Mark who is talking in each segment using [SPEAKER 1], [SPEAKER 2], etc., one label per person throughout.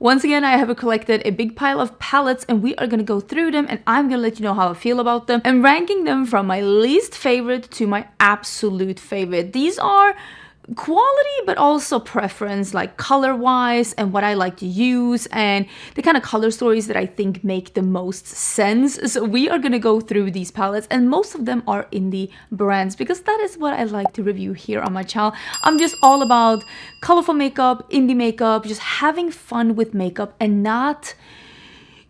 [SPEAKER 1] Once again, I have collected a big pile of palettes and we are going to go through them and I'm going to let you know how I feel about them and ranking them from my least favorite to my absolute favorite. These are quality but also preference, like color wise and what I like to use and the kind of color stories that I think make the most sense. So we are going to go through these palettes and most of them are indie brands because that is what I like to review here on my channel. I'm just all about colorful makeup, indie makeup, just having fun with makeup and not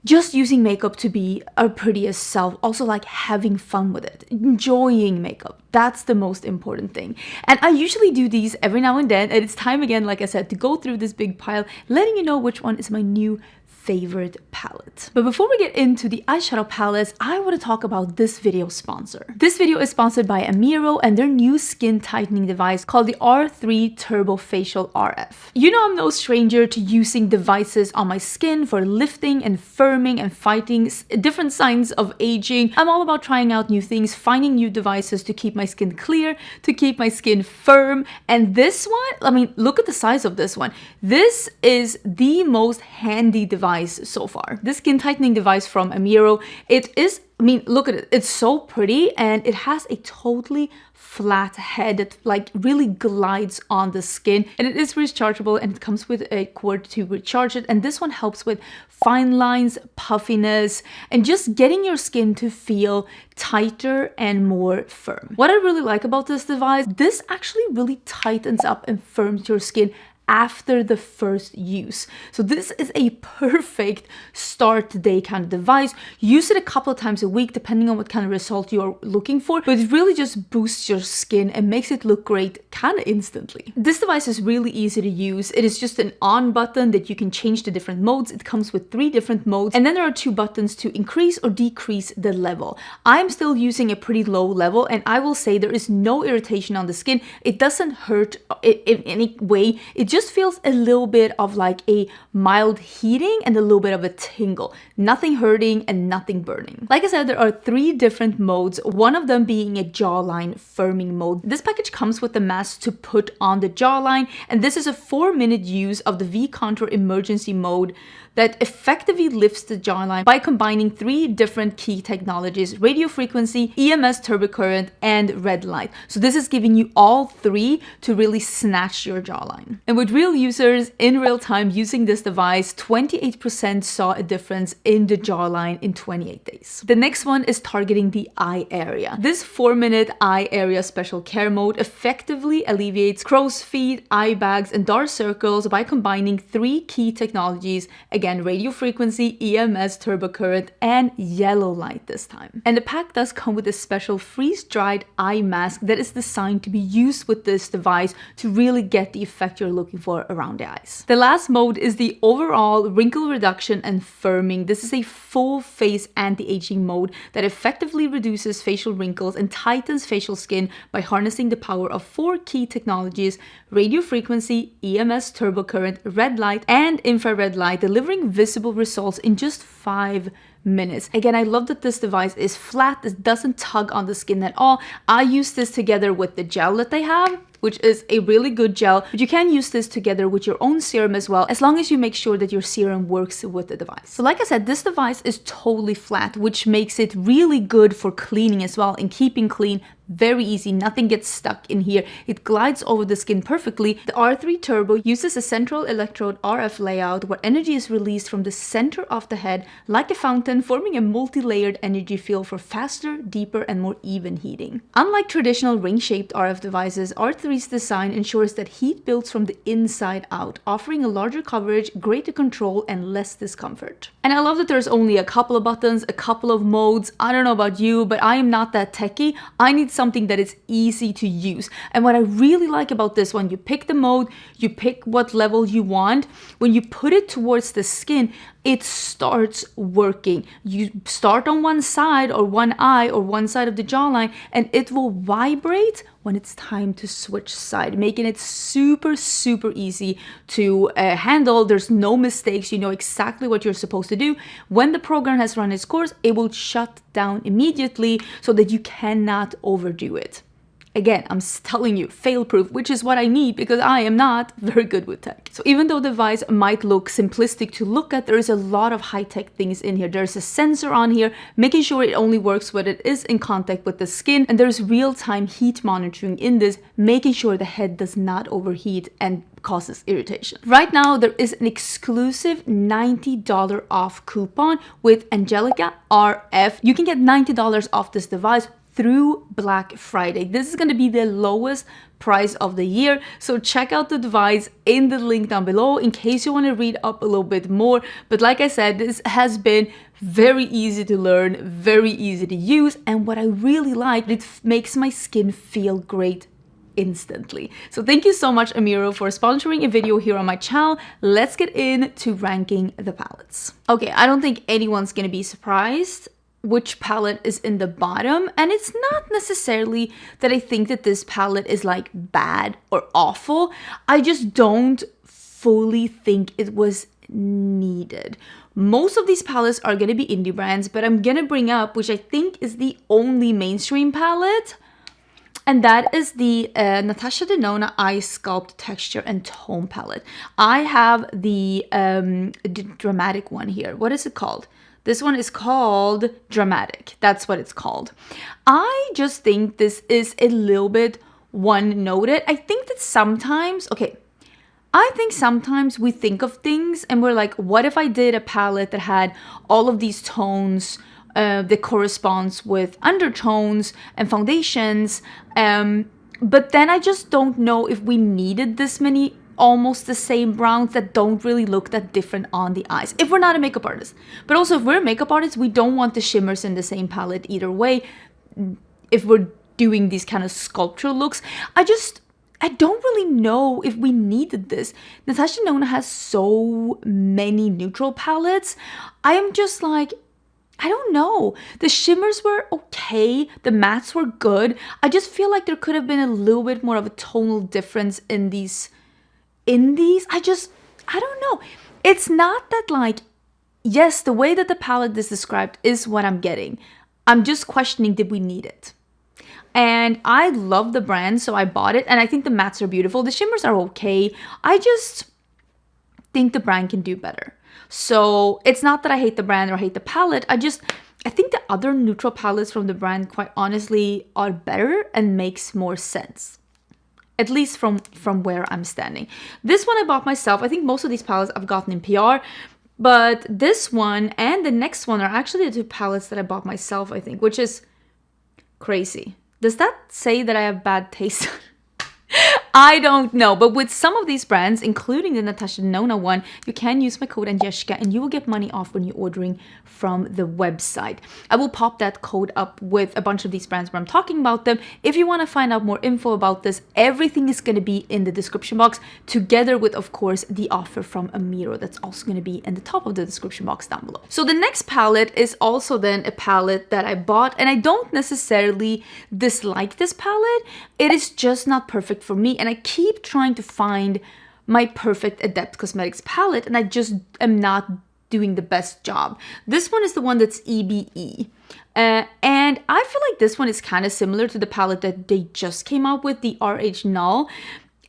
[SPEAKER 1] just using makeup to be our prettiest self, also like having fun with it, enjoying makeup. That's the most important thing. And I usually do these every now and then, and it's time again, like I said, to go through this big pile, letting you know which one is my new favorite palette. But before we get into the eyeshadow palettes, I want to talk about this video sponsor. This video is sponsored by Amiro and their new skin tightening device called the R3 Turbo Facial RF. You know I'm no stranger to using devices on my skin for lifting and firming and fighting different signs of aging. I'm all about trying out new things, finding new devices to keep my skin clear, to keep my skin firm. And this one, I mean, look at the size of this one. This is the most handy device so far. This skin tightening device from Amiro, it is, I mean, look at it. It's so pretty and it has a totally flat head that like really glides on the skin and it is rechargeable and it comes with a cord to recharge it. And this one helps with fine lines, puffiness, and just getting your skin to feel tighter and more firm. What I really like about this device, this actually really tightens up and firms your skin after the first use. So this is a perfect start to day kind of device. Use it a couple of times a week depending on what kind of result you are looking for, but it really just boosts your skin and makes it look great kind of instantly. This device is really easy to use. It is just an on button that you can change the different modes. It comes with 3 different modes and then there are 2 buttons to increase or decrease the level. I'm still using a pretty low level and I will say there is no irritation on the skin. It doesn't hurt in any way. It just feels a little bit of like a mild heating and a little bit of a tingle. Nothing hurting and nothing burning. Like I said, there are 3 different modes, one of them being a jawline firming mode. This package comes with the mask to put on the jawline, and this is a 4-minute use of the V-Contour emergency mode that effectively lifts the jawline by combining 3 different key technologies: radio frequency, EMS turbocurrent, and red light. So this is giving you all 3 to really snatch your jawline. And with real users in real time using this device, 28% saw a difference in the jawline in 28 days. The next one is targeting the eye area. This 4-minute eye area special care mode effectively alleviates crow's feet, eye bags, and dark circles by combining 3 key technologies. Again, radio frequency, EMS turbocurrent, and yellow light this time. And the pack does come with a special freeze-dried eye mask that is designed to be used with this device to really get the effect you're looking for around the eyes. The last mode is the overall wrinkle reduction and firming. This is a full face anti-aging mode that effectively reduces facial wrinkles and tightens facial skin by harnessing the power of 4 key technologies: radio frequency, EMS turbocurrent, red light, and infrared light, delivering visible results in just 5 minutes. Again, I love that this device is flat. It doesn't tug on the skin at all. I use this together with the gel that they have, which is a really good gel, but you can use this together with your own serum as well, as long as you make sure that your serum works with the device. So like I said, this device is totally flat, which makes it really good for cleaning as well and keeping clean. Very easy, nothing gets stuck in here. It glides over the skin perfectly. The R3 Turbo uses a central electrode RF layout where energy is released from the center of the head like a fountain, forming a multi-layered energy field for faster, deeper, and more even heating. Unlike traditional ring-shaped RF devices, R3's design ensures that heat builds from the inside out, offering a larger coverage, greater control, and less discomfort. And I love that there's only a couple of buttons, a couple of modes. I don't know about you, but I am not that techie. I need something that is easy to use. And what I really like about this one, you pick the mode, you pick what level you want. When you put it towards the skin, it starts working. You start on one side or one eye or one side of the jawline, and it will vibrate when it's time to switch side, making it super, super easy to handle. There's no mistakes. You know exactly what you're supposed to do. When the program has run its course, it will shut down immediately so that you cannot overdo it. again, I'm telling you, fail-proof, which is what I need because I am not very good with tech. So even though the device might look simplistic to look at, there is a lot of high-tech things in here. There's a sensor on here, making sure it only works when it is in contact with the skin. And there's real-time heat monitoring in this, making sure the head does not overheat and causes irritation. Right now, there is an exclusive $90 off coupon with Angelica RF. You can get $90 off this device through Black Friday. This is going to be the lowest price of the year. So check out the device in the link down below in case you want to read up a little bit more. But like I said, this has been very easy to learn, very easy to use. And what I really like, it makes my skin feel great instantly. So thank you so much, Amiro, for sponsoring a video here on my channel. Let's get into ranking the palettes. Okay, I don't think anyone's gonna be surprised which palette is in the bottom, and it's not necessarily that I think that this palette is like bad or awful. I just don't fully think it was needed. Most of these palettes are gonna be indie brands, but I'm gonna bring up, which I think is the only mainstream palette, and that is the Natasha Denona Eye Sculpt Texture and Tone palette. I have the dramatic one here. What is it called? This one is called Dramatic. That's what it's called. I just think this is a little bit one-noted. I think that sometimes, I think sometimes we think of things and we're like, what if I did a palette that had all of these tones that corresponds with undertones and foundations, but then I just don't know if we needed this many almost the same browns that don't really look that different on the eyes if we're not a makeup artist. But also if we're a makeup artist, we don't want the shimmers in the same palette either way if we're doing these kind of sculptural looks. I don't really know if we needed this. Natasha Denona has so many neutral palettes. I am just like, I don't know. The shimmers were okay. The mattes were good. I just feel like there could have been a little bit more of a tonal difference in these. I don't know. It's not that like, yes, the way that the palette is described is what I'm getting. I'm just questioning, did we need it? And I love the brand, so I bought it. And I think the mattes are beautiful. The shimmers are okay. I just think the brand can do better. So it's not that I hate the brand or hate the palette. I think the other neutral palettes from the brand, quite honestly, are better and makes more sense. At least from where I'm standing. This one I bought myself. I think most of these palettes I've gotten in PR. But this one and the next one are actually the two palettes that I bought myself, I think, which is crazy. Does that say that I have bad taste? I don't know, but with some of these brands, including the Natasha Denona one, you can use my code Angelica and you will get money off when you're ordering from the website. I will pop that code up with a bunch of these brands where I'm talking about them. If you want to find out more info about this, everything is going to be in the description box, together with, of course, the offer from Amiro. That's also going to be in the top of the description box down below. So the next palette is also then a palette that I bought, and I don't necessarily dislike this palette. It is just not perfect for me. And I keep trying to find my perfect Adept Cosmetics palette, and I just am not doing the best job. This one is the one that's EBE. And I feel like this one is kind of similar to the palette that they just came out with, the RH Null.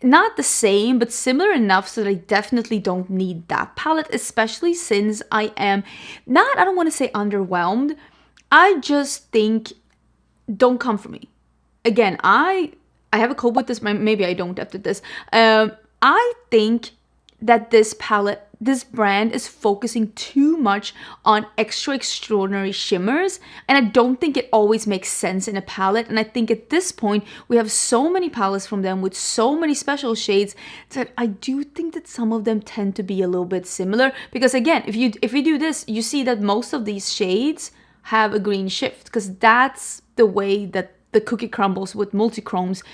[SPEAKER 1] Not the same, but similar enough so that I definitely don't need that palette, especially since I am not, I don't want to say underwhelmed. I just think, don't come for me. Again, I have a code with this, maybe I don't after this. I think that this palette, this brand is focusing too much on extraordinary shimmers, and I don't think it always makes sense in a palette. And I think at this point, we have so many palettes from them with so many special shades that I do think that some of them tend to be a little bit similar. Because again, if you do this, you see that most of these shades have a green shift, because that's the way that the cookie crumbles with multi-chromes.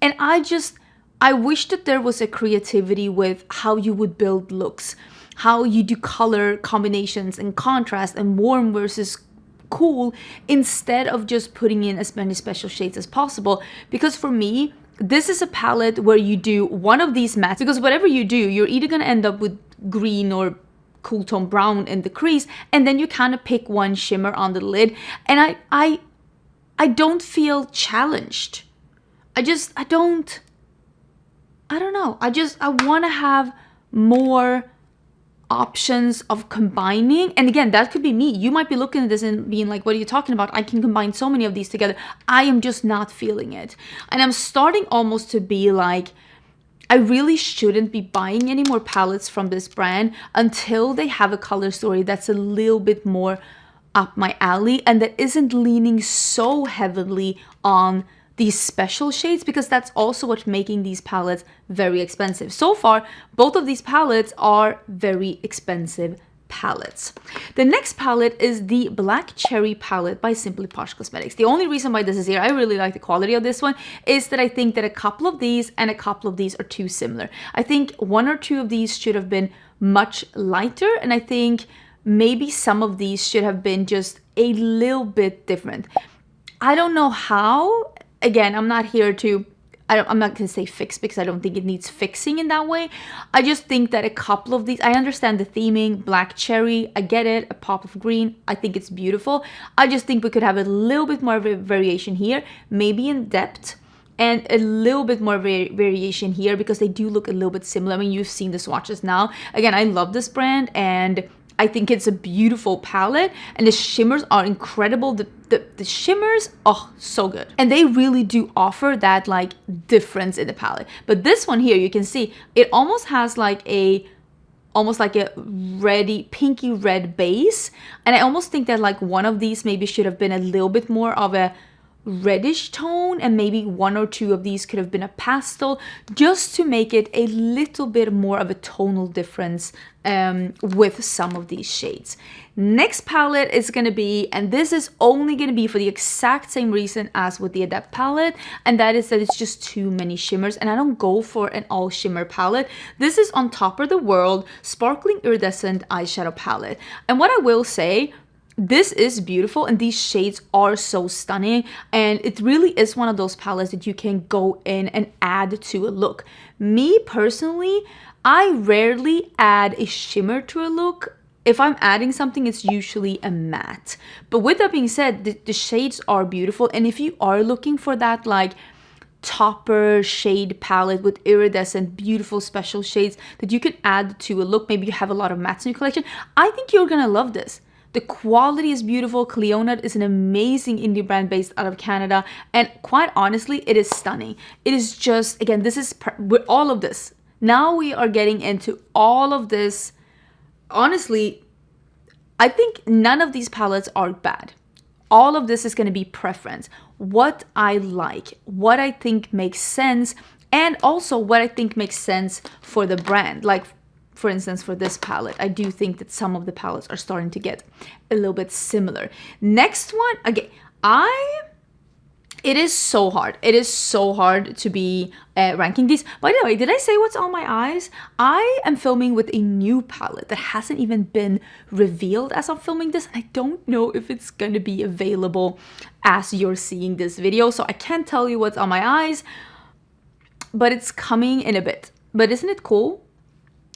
[SPEAKER 1] And I wish that there was a creativity with how you would build looks, how you do color combinations and contrast and warm versus cool, instead of just putting in as many special shades as possible. Because for me, this is a palette where you do one of these mattes, because whatever you do, you're either going to end up with green or cool tone brown in the crease, and then you kind of pick one shimmer on the lid. And I don't feel challenged. I don't know. I want to have more options of combining. And again, that could be me. You might be looking at this and being like, what are you talking about? I can combine so many of these together. I am just not feeling it. And I'm starting almost to be like, I really shouldn't be buying any more palettes from this brand until they have a color story that's a little bit more up my alley and that isn't leaning so heavily on these special shades, because that's also what's making these palettes very expensive. So far, both of these palettes are very expensive palettes. The next palette is the Black Cherry palette by Simply Posh Cosmetics. The only reason why this is here, I really like the quality of this one, is that I think that a couple of these and a couple of these are too similar. I think one or two of these should have been much lighter, and I think maybe some of these should have been just a little bit different. I don't know how. Again, I'm not here to, I'm not going to say fix, because I don't think it needs fixing in that way. I just think that a couple of these, I understand the theming, black cherry, I get it, a pop of green, I think it's beautiful. I just think we could have a little bit more variation here, maybe in depth, and a little bit more variation here, because they do look a little bit similar. I mean, you've seen the swatches now. Again, I love this brand, and I think it's a beautiful palette, and the shimmers are incredible. The shimmers, oh, so good. And they really do offer that like difference in the palette. But this one here, you can see it almost has like a reddy, pinky red base. And I almost think that like one of these maybe should have been a little bit more of a reddish tone, and maybe one or two of these could have been a pastel, just to make it a little bit more of a tonal difference with some of these shades. Next palette is going to be, and this is only going to be for the exact same reason as with the Adept palette, and that is that it's just too many shimmers, and I don't go for an all shimmer palette. This is On Top of the World Sparkling Iridescent Eyeshadow Palette. And what I will say, this is beautiful, and these shades are so stunning, and it really is one of those palettes that you can go in and add to a look. Me personally, I rarely add a shimmer to a look. If I'm adding something, it's usually a matte. But with that being said, the shades are beautiful, and if you are looking for that like topper shade palette with iridescent beautiful special shades that you can add to a look, maybe you have a lot of mattes in your collection, I think you're gonna love this. The quality is beautiful. Cleonut is an amazing indie brand based out of Canada, and quite honestly, it is stunning. It is just, again, this is with all of this. Now we are getting into all of this. Honestly, I think none of these palettes are bad. All of this is going to be preference. What I like, what I think makes sense, and also what I think makes sense for the brand. Like, for instance, for this palette, I do think that some of the palettes are starting to get a little bit similar. Next one, again, it is so hard. It is so hard to be ranking these. By the way, did I say what's on my eyes? I am filming with a new palette that hasn't even been revealed as I'm filming this. I don't know if it's going to be available as you're seeing this video, so I can't tell you what's on my eyes, but it's coming in a bit. But isn't it cool?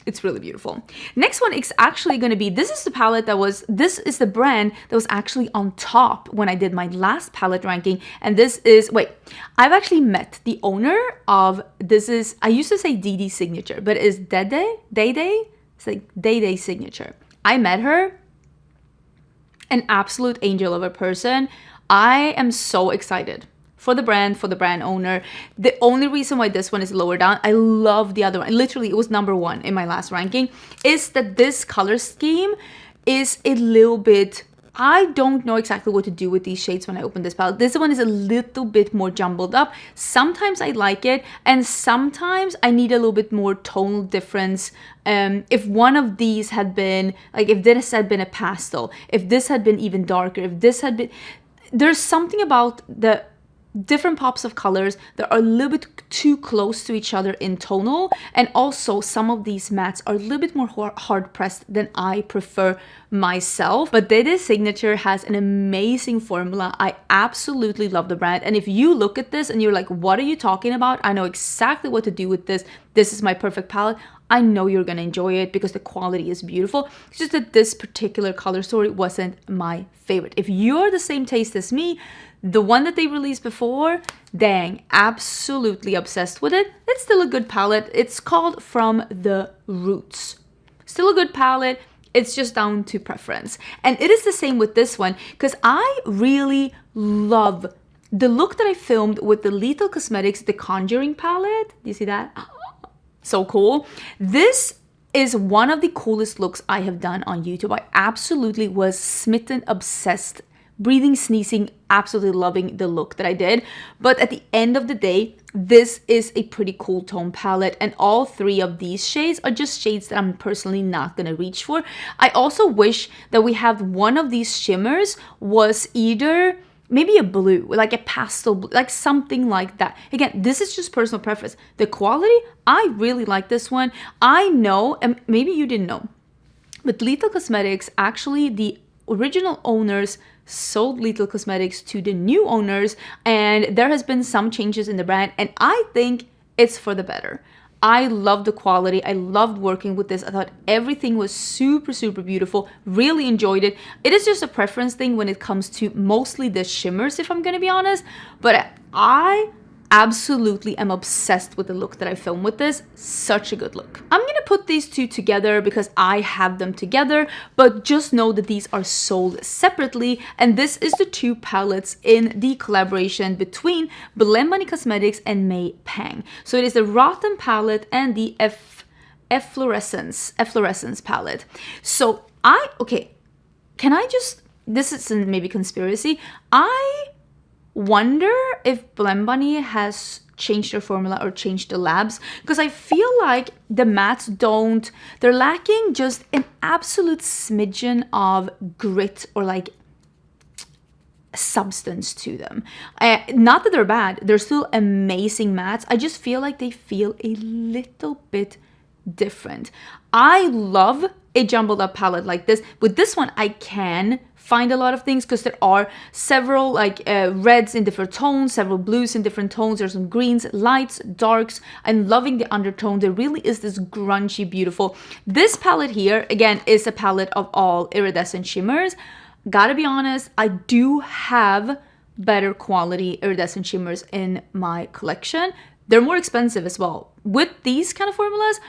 [SPEAKER 1] It's really beautiful. Next one is actually going to be, this is the palette this is the brand that was actually on top when I did my last palette ranking. And this is, wait, I've actually met the owner of, I used to say DD Signature, but it's Day? It's like Day Signature. I met her, an absolute angel of a person. I am so excited for the brand owner. The only reason why this one is lower down, I love the other one, literally it was number one in my last ranking, is that this color scheme is a little bit, I don't know exactly what to do with these shades when I open this palette. This one is a little bit more jumbled up. Sometimes I like it, and sometimes I need a little bit more tonal difference. If one of these had been, like if this had been a pastel, if this had been even darker, if this had been, there's something about the different pops of colors that are a little bit too close to each other in tonal, and also some of these mattes are a little bit more hard pressed than I prefer myself. But Day Signature has an amazing formula. I absolutely love the brand, and if you look at this and you're like, what are you talking about? I know exactly what to do with this. This is my perfect palette. I know you're gonna enjoy it because the quality is beautiful. It's just that this particular color story wasn't my favorite. If you're the same taste as me, the one that they released before, dang, absolutely obsessed with it. It's still a good palette. It's called From the Roots. Still a good palette. It's just down to preference. And it is the same with this one because I really love the look that I filmed with the Lethal Cosmetics, the Conjuring palette. Do you see that? So cool. This is one of the coolest looks I have done on YouTube. I absolutely was smitten, obsessed, breathing, sneezing, absolutely loving the look that I did. But at the end of the day, this is a pretty cool tone palette, and all three of these shades are just shades that I'm personally not gonna reach for. I also wish that we have one of these shimmers was either maybe a blue, like a pastel blue, like something like that. Again, this is just personal preference. The quality, I really like this one. I know, and maybe you didn't know, but Lethal Cosmetics, actually the original owners sold Lethal Cosmetics to the new owners, and there has been some changes in the brand, and I think it's for the better. I love the quality. I loved working with this. I thought everything was super, super beautiful. Really enjoyed it. It is just a preference thing when it comes to mostly the shimmers, if I'm going to be honest. But I absolutely am obsessed with the look that I filmed with this. Such a good look. I'm gonna put these two together because I have them together, but just know that these are sold separately, and this is the two palettes in the collaboration between Gourmande Cosmetics and May Pang. So it is the Rotten palette and the Efflorescence palette. So can I just, this is maybe conspiracy, I wonder if Gourmande has changed their formula or changed the labs, because I feel like the mattes they're lacking just an absolute smidgen of grit or like substance to them. Not that they're bad, they're still amazing mattes. I just feel like they feel a little bit different. I love a jumbled up palette like this. With this one, I can find a lot of things because there are several like reds in different tones, several blues in different tones. There's some greens, lights, darks. I'm loving the undertone. There really is this grungy, beautiful. This palette here, again, is a palette of all iridescent shimmers. Gotta be honest, I do have better quality iridescent shimmers in my collection. They're more expensive as well. With these kind of formulas,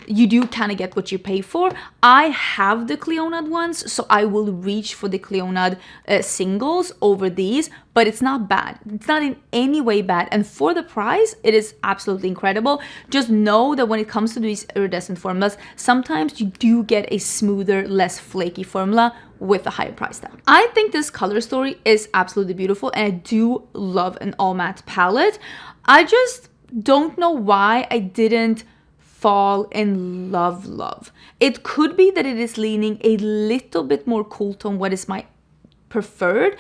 [SPEAKER 1] you do kind of get what you pay for. I have the Cleonut ones, so I will reach for the Cleonut singles over these, but it's not bad. It's not in any way bad. And for the price, it is absolutely incredible. Just know that when it comes to these iridescent formulas, sometimes you do get a smoother, less flaky formula with a higher price tag. I think this color story is absolutely beautiful, and I do love an all matte palette. I just don't know why I didn't fall in love. It could be that it is leaning a little bit more cool tone, what is my preferred.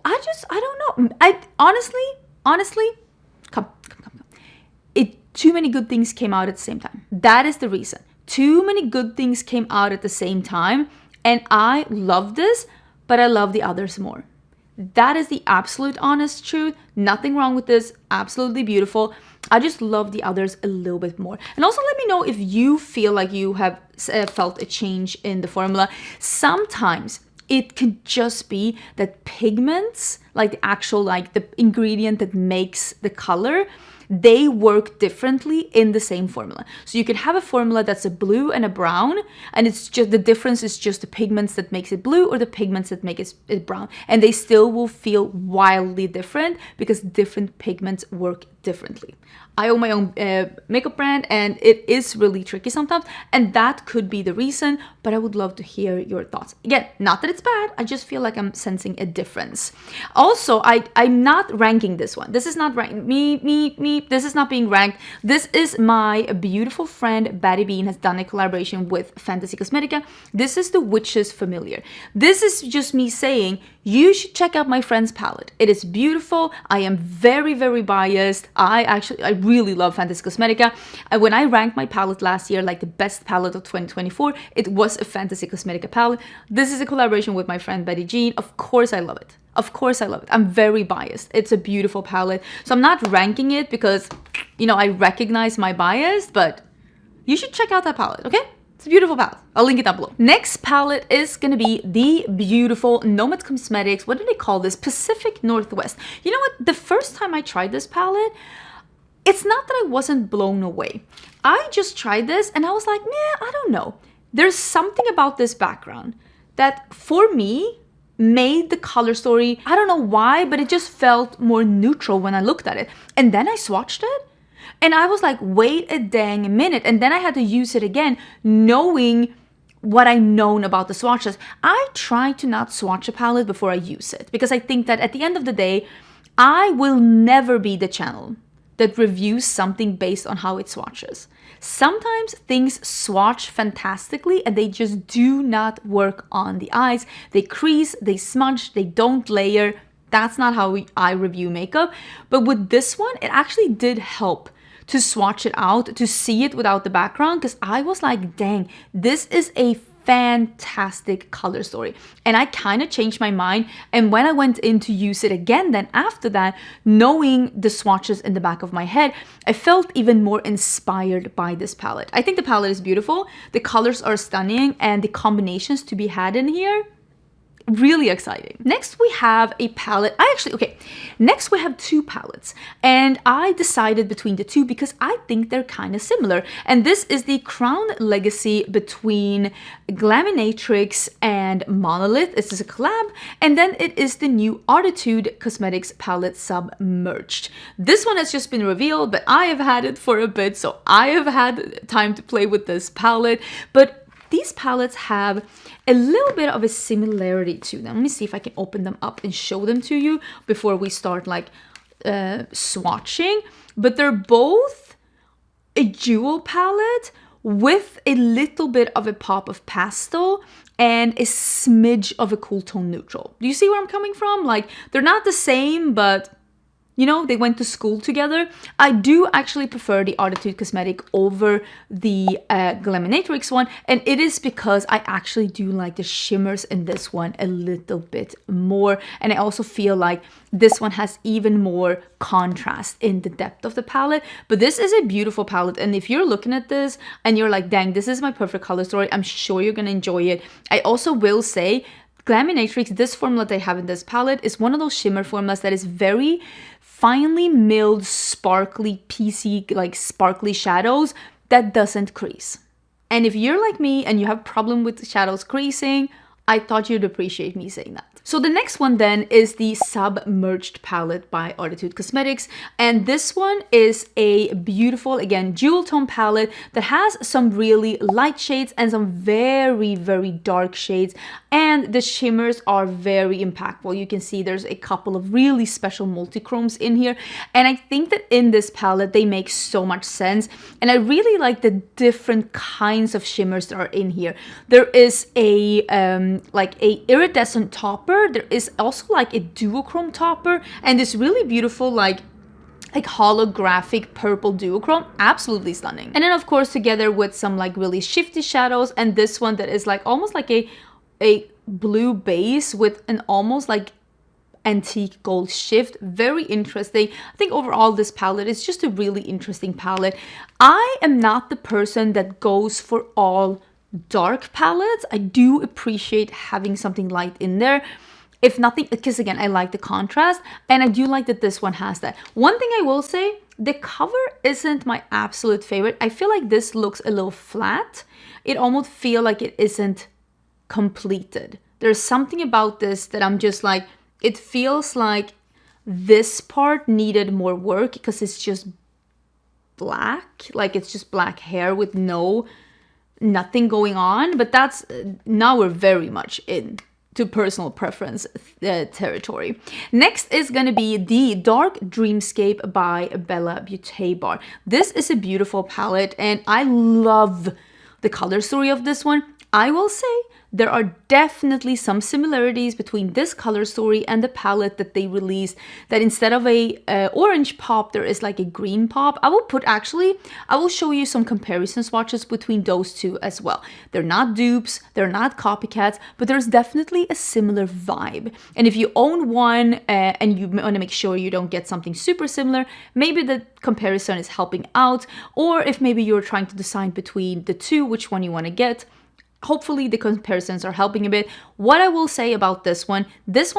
[SPEAKER 1] I don't know. I honestly, come. Too many good things came out at the same time. That is the reason. Too many good things came out at the same time, and I love this, but I love the others more. That is the absolute honest truth. Nothing wrong with this. Absolutely beautiful. I just love the others a little bit more. And also let me know if you feel like you have felt a change in the formula. Sometimes it could just be that pigments, like the actual, like the ingredient that makes the color, they work differently in the same formula. So you can have a formula that's a blue and a brown, and it's just the difference is just the pigments that makes it blue or the pigments that make it brown, and they still will feel wildly different because different pigments work differently. I own my own makeup brand, and it is really tricky sometimes, and that could be the reason, but I would love to hear your thoughts. Again, not that it's bad, I just feel like I'm sensing a difference. Also, I'm not ranking this one. This is not ranked. This is not being ranked. This is my beautiful friend Batty Bean has done a collaboration with Fantasy Cosmetica. This is the Witch's Familiar. This is just me saying, you should check out my friend's palette. It is beautiful. I am very, very biased. I really love Fantasy Cosmetica. When I ranked my palette last year, like the best palette of 2024, it was a Fantasy Cosmetica palette. This is a collaboration with my friend Betty Jean. Of course I love it. Of course I love it. I'm very biased. It's a beautiful palette. So I'm not ranking it because, I recognize my bias, but You should check out that palette, okay? It's a beautiful palette. I'll link it down below. Next palette is gonna be the beautiful Nomad Cosmetics. What do they call this? Pacific Northwest. You know what? The first time I tried this palette, it's not that I wasn't blown away. I just tried this and I was like, nah, I don't know. There's something about this background that for me made the color story, I don't know why, but it just felt more neutral when I looked at it. And then I swatched it and I was like, wait a dang minute. And then I had to use it again, knowing what I known about the swatches. I try to not swatch a palette before I use it because I think that at the end of the day, I will never be the channel that reviews something based on how it swatches. Sometimes things swatch fantastically and they just do not work on the eyes. They crease, they smudge, they don't layer. That's not how I review makeup. But with this one, it actually did help to swatch it out, to see it without the background, because I was like, dang, this is a fantastic color story. And I kind of changed my mind. And when I went in to use it again, then after that, knowing the swatches in the back of my head, I felt even more inspired by this palette. I think the palette is beautiful. The colors are stunning and the combinations to be had in here, really exciting. Next we have a palette. Next we have two palettes and I decided between the two because I think they're kind of similar. And this is the Crown Legacy between Glaminatrix and Monolith. This is a collab. And then it is the new Artitude Cosmetics palette Submerged. This one has just been revealed, but I have had it for a bit, so I have had time to play with this palette. But these palettes have a little bit of a similarity to them. Let me see if I can open them up and show them to you before we start like swatching. But they're both a jewel palette with a little bit of a pop of pastel and a smidge of a cool tone neutral. Do you see where I'm coming from? Like, they're not the same, but you know, they went to school together. I do actually prefer the Artitude Cosmetic over the Glaminatrix one. And it is because I actually do like the shimmers in this one a little bit more. And I also feel like this one has even more contrast in the depth of the palette. But this is a beautiful palette. And if you're looking at this and you're like, dang, this is my perfect color story, I'm sure you're going to enjoy it. I also will say, Glaminatrix, this formula they have in this palette is one of those shimmer formulas that is very finely milled, sparkly, piecey, like sparkly shadows that doesn't crease. And if you're like me and you have a problem with shadows creasing, I thought you'd appreciate me saying that. So the next one then is the Submerged palette by Artitude Cosmetics. And this one is a beautiful, again, jewel tone palette that has some really light shades and some very, very dark shades. And the shimmers are very impactful. You can see there's a couple of really special multi-chromes in here. And I think that in this palette, they make so much sense. And I really like the different kinds of shimmers that are in here. There is a like a iridescent topper. There is also like a duochrome topper and this really beautiful like holographic purple duochrome, absolutely stunning. And then of course together with some like really shifty shadows and this one that is like almost like a blue base with an almost like antique gold shift. Very interesting. I think overall this palette is just a really interesting palette. I am not the person that goes for all dark palettes. I do appreciate having something light in there. If nothing, because again, I like the contrast and I do like that this one has that. One thing I will say, the cover isn't my absolute favorite. I feel like this looks a little flat. It almost feels like it isn't completed. There's something about this that I'm just like, it feels like this part needed more work because it's just black. Like it's just black hair with nothing going on. But that's, now we're very much in to personal preference territory. Next is going to be the Dark Dreamscape by Bella Beauté Bar. This is a beautiful palette and I love the color story of this one. I will say there are definitely some similarities between this color story and the palette that they released, that instead of a orange pop, there is like a green pop. I will show you some comparison swatches between those two as well. They're not dupes, they're not copycats, but there's definitely a similar vibe. And if you own one and you want to make sure you don't get something super similar, maybe the comparison is helping out. Or if maybe you're trying to decide between the two, which one you want to get, hopefully the comparisons are helping a bit. What I will say about this one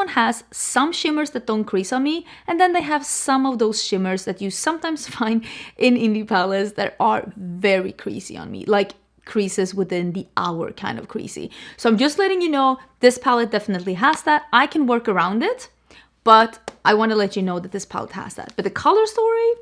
[SPEAKER 1] has some shimmers that don't crease on me, and then they have some of those shimmers that you sometimes find in indie palettes that are very creasy on me, like creases within the hour kind of creasy. So I'm just letting you know, this palette definitely has that. I can work around it, but I want to let you know that this palette has that. But the color story,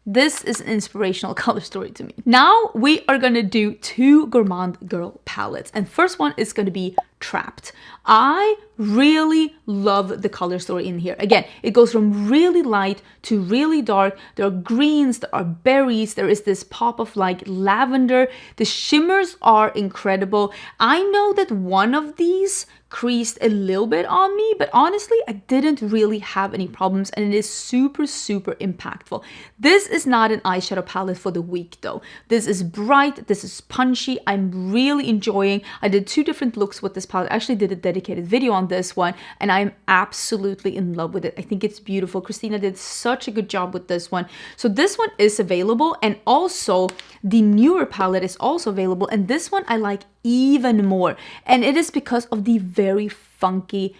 [SPEAKER 1] this is an inspirational color story to me. Now we are gonna do two Gourmande Girl palettes, and first one is gonna be Trapped. I really love the color story in here. Again, it goes from really light to really dark. There are greens, there are berries, there is this pop of like lavender. The shimmers are incredible. I know that one of these creased a little bit on me, but honestly, I didn't really have any problems, and it is super, super impactful. This is not an eyeshadow palette for the week though. This is bright, this is punchy. I'm really enjoying. I did two different looks with this palette. I actually did a dedicated video on this one, and I'm absolutely in love with it. I think it's beautiful. Christina did such a good job with this one. So this one is available, and also the newer palette is also available, and this one I like even more, and it is because of the very funky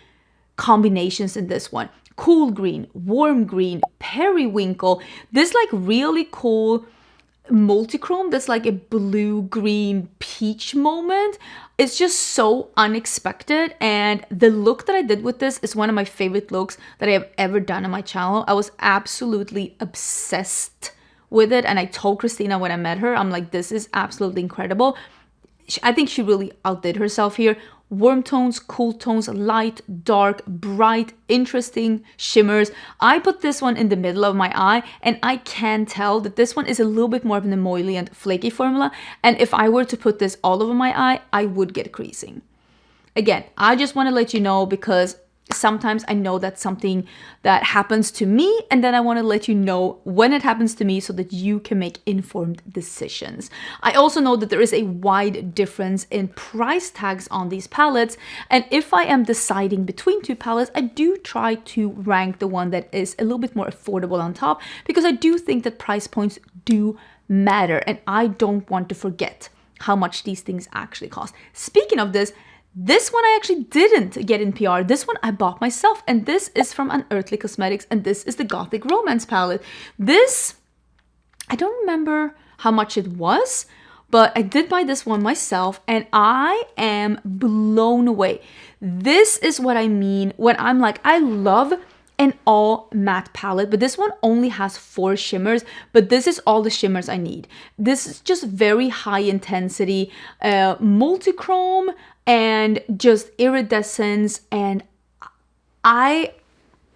[SPEAKER 1] combinations in this one. Cool green, warm green, periwinkle, this like really cool multichrome that's like a blue green peach moment. It's just so unexpected, and the look that I did with this is one of my favorite looks that I have ever done on my channel. I was absolutely obsessed with it, and I told Christina when I met her, I'm like, this is absolutely incredible. I think she really outdid herself here. Warm tones, cool tones, light, dark, bright, interesting shimmers. I put this one in the middle of my eye, and I can tell that this one is a little bit more of an emollient, flaky formula. And if I were to put this all over my eye, I would get creasing. Again, I just want to let you know, because sometimes I know that's something that happens to me, and then I want to let you know when it happens to me so that you can make informed decisions. I also know that there is a wide difference in price tags on these palettes, and if I am deciding between two palettes, I do try to rank the one that is a little bit more affordable on top, because I do think that price points do matter, and I don't want to forget how much these things actually cost. Speaking of this one I actually didn't get in PR. This one I bought myself, and this is from Unearthly Cosmetics, and this is the Gothic Romance palette. This, I don't remember how much it was, but I did buy this one myself, and I am blown away. This is what I mean when I'm like, I love an all matte palette, but this one only has 4 shimmers, but this is all the shimmers I need. This is just very high intensity, multichrome, and just iridescence. And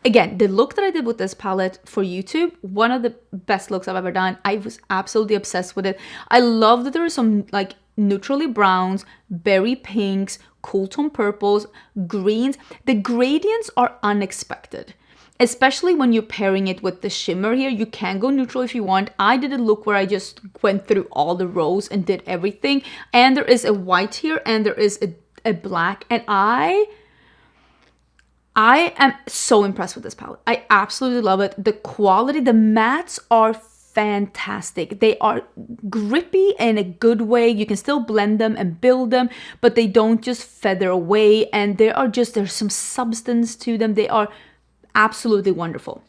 [SPEAKER 1] again, the look that I did with this palette for YouTube, one of the best looks I've ever done. I was absolutely obsessed with it. I love that there are some like neutrally browns, berry pinks, cool tone purples, greens. The gradients are unexpected, especially when you're pairing it with the shimmer here. You can go neutral if you want. I did a look where I just went through all the rows and did everything. And there is a white here, and there is a black. And I am so impressed with this palette. I absolutely love it. The quality, the mattes are fantastic. They are grippy in a good way. You can still blend them and build them, but they don't just feather away. And there's some substance to them. They are absolutely wonderful.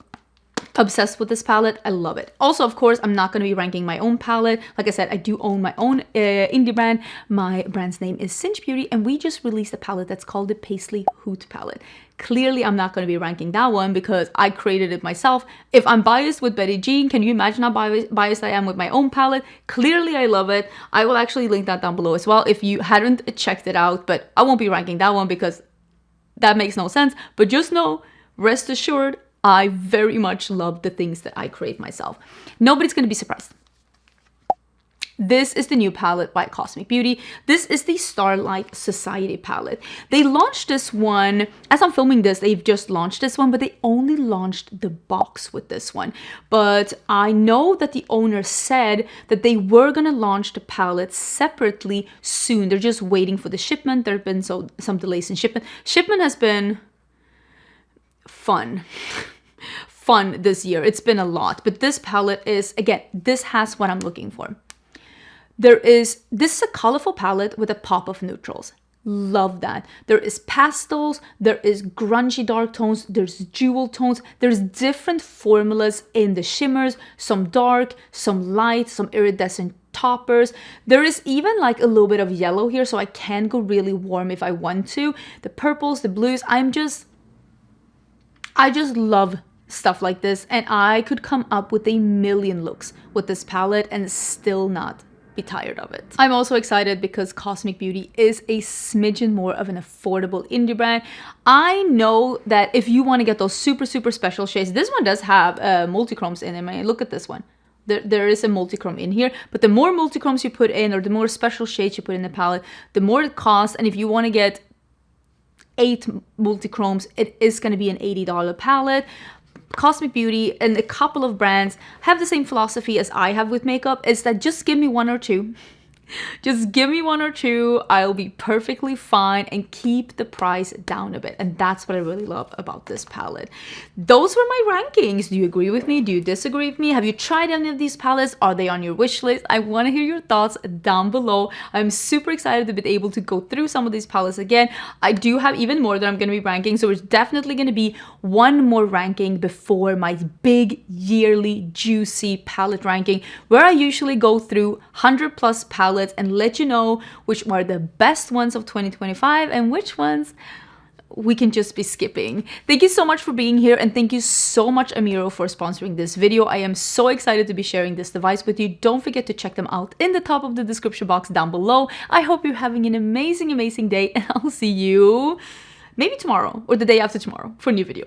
[SPEAKER 1] Obsessed with this palette. I love it. Also, of course, I'm not going to be ranking my own palette. Like I said, I do own my own indie brand. My brand's name is Cinch Beauty, and we just released a palette that's called the Paisley Hoot palette. Clearly, I'm not going to be ranking that one because I created it myself. If I'm biased with Betty Jean, can you imagine how biased I am with my own palette? Clearly, I love it. I will actually link that down below as well if you hadn't checked it out, but I won't be ranking that one because that makes no sense. But just know, rest assured, I very much love the things that I create myself. Nobody's going to be surprised. This is the new palette by Cosmic Beauty. This is the Starlight Society palette. They launched this one, as I'm filming this, they've just launched this one, but they only launched the box with this one. But I know that the owner said that they were gonna launch the palette separately soon. They're just waiting for the shipment. There have been some delays in shipment. Shipment has been fun. Fun this year. It's been a lot, but this palette is, again, this has what I'm looking for. This is a colorful palette with a pop of neutrals. Love that. There is pastels, there is grungy dark tones, there's jewel tones, there's different formulas in the shimmers, some dark, some light, some iridescent toppers. There is even like a little bit of yellow here, so I can go really warm if I want to. The purples, the blues, I just love stuff like this, and I could come up with a million looks with this palette and still not be tired of it. I'm also excited because Cosmic Beauty is a smidgen more of an affordable indie brand. I know that if you want to get those super special shades, this one does have multichromes in it. I mean, look at this one. There is a multichrome in here, but the more multichromes you put in, or the more special shades you put in the palette, the more it costs. And if you want to get 8 multichromes, it is going to be an $80 palette. Cosmic Beauty and a couple of brands have the same philosophy as I have with makeup, is that just give me 1 or 2. Just give me 1 or 2, I'll be perfectly fine, and keep the price down a bit. And that's what I really love about this palette. Those were my rankings. Do you agree with me? Do you disagree with me? Have you tried any of these palettes? Are they on your wish list? I want to hear your thoughts down below. I'm super excited to be able to go through some of these palettes again. I do have even more that I'm going to be ranking, so there's definitely going to be one more ranking before my big yearly juicy palette ranking, where I usually go through 100+ palettes and let you know which were the best ones of 2025 and which ones we can just be skipping. Thank you so much for being here, and thank you so much, Amiro, for sponsoring this video. I am so excited to be sharing this device with you. Don't forget to check them out in the top of the description box down below. I hope you're having an amazing day, and I'll see you maybe tomorrow or the day after tomorrow for a new video.